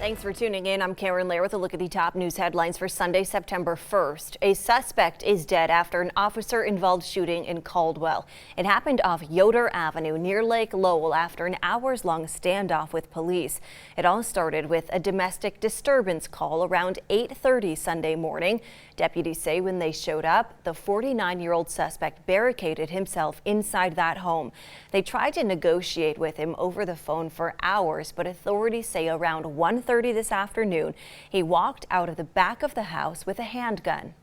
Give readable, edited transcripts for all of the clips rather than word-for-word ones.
Thanks for tuning in. I'm Karen Lair with a look at the top news headlines for Sunday, September 1st. A suspect is dead after an officer-involved shooting in Caldwell. It happened off Yoder Avenue near Lake Lowell after an hours-long standoff with police. It all started with a domestic disturbance call around 8:30 Sunday morning. Deputies say when they showed up, the 49-year-old suspect barricaded himself inside that home. They tried to negotiate with him over the phone for hours, but authorities say around 1:30 this afternoon, he walked out of the back of the house with a handgun.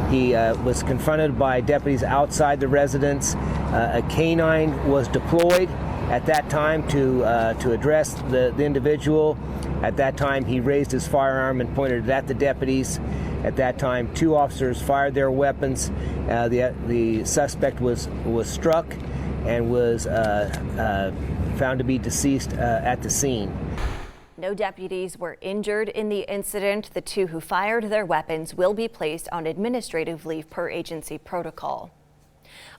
He was confronted by deputies outside the residence. A canine was deployed at that time to address the individual. At that time, he raised his firearm and pointed it at the deputies. At that time, two officers fired their weapons. The suspect was struck and was found to be deceased at the scene. No deputies were injured in the incident. The two who fired their weapons will be placed on administrative leave per agency protocol.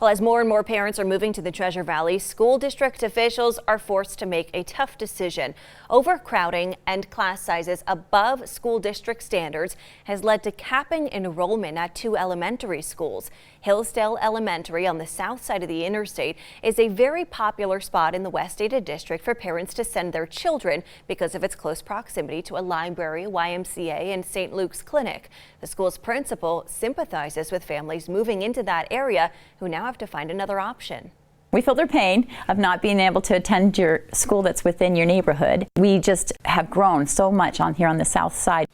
Well, as more and more parents are moving to the Treasure Valley, school district officials are forced to make a tough decision. Overcrowding and class sizes above school district standards has led to capping enrollment at two elementary schools. Hillsdale Elementary on the south side of the interstate is a very popular spot in the West Ada district for parents to send their children because of its close proximity to a library, YMCA, and St. Luke's Clinic. The school's principal sympathizes with families moving into that area who now have to find another option. We feel their pain of not being able to attend your school that's within your neighborhood. We just have grown so much here on the south side.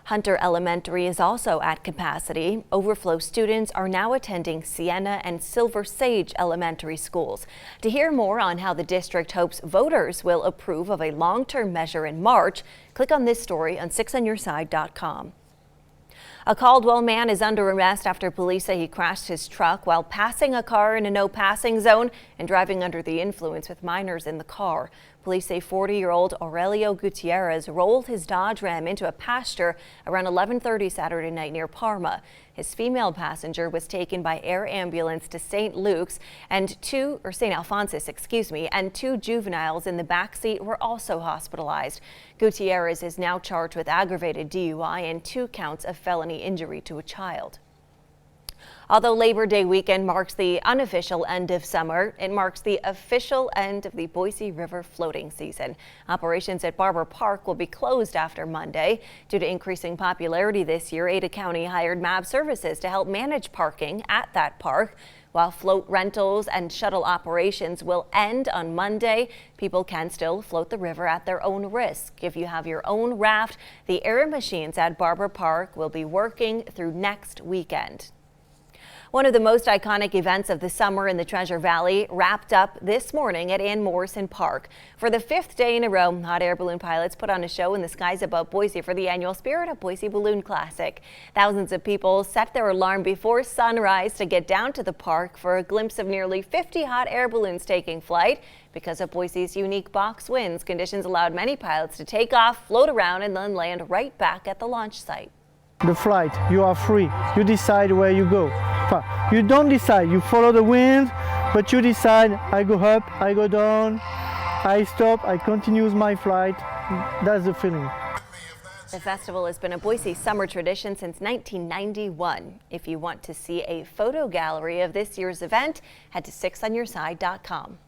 Hunter Elementary is also at capacity. Overflow students are now attending Sienna and Silver Sage elementary schools. To hear more on how the district hopes voters will approve of a long-term measure in March, click on this story on 6onyourside.com. A Caldwell man is under arrest after police say he crashed his truck while passing a car in a no-passing zone and driving under the influence with minors in the car. Police say 40-year-old Aurelio Gutierrez rolled his Dodge Ram into a pasture around 11:30 Saturday night near Parma. His female passenger was taken by air ambulance to St. Luke's and St. Alphonsus, and two juveniles in the back seat were also hospitalized. Gutierrez is now charged with aggravated DUI and 2 counts of felony injury to a child. Although Labor Day weekend marks the unofficial end of summer, it marks the official end of the Boise River floating season. Operations at Barber Park will be closed after Monday. Due to increasing popularity this year, Ada County hired MAB Services to help manage parking at that park. While float rentals and shuttle operations will end on Monday, people can still float the river at their own risk. If you have your own raft, the air machines at Barber Park will be working through next weekend. One of the most iconic events of the summer in the Treasure Valley wrapped up this morning at Ann Morrison Park. For the 5th day in a row, hot air balloon pilots put on a show in the skies above Boise for the annual Spirit of Boise Balloon Classic. Thousands of people set their alarm before sunrise to get down to the park for a glimpse of nearly 50 hot air balloons taking flight. Because of Boise's unique box winds, conditions allowed many pilots to take off, float around, and then land right back at the launch site. The flight, you are free. You decide where you go. You don't decide, you follow the wind, but you decide, I go up, I go down, I stop, I continue my flight. That's the feeling. The festival has been a Boise summer tradition since 1991. If you want to see a photo gallery of this year's event, head to 6onyourside.com.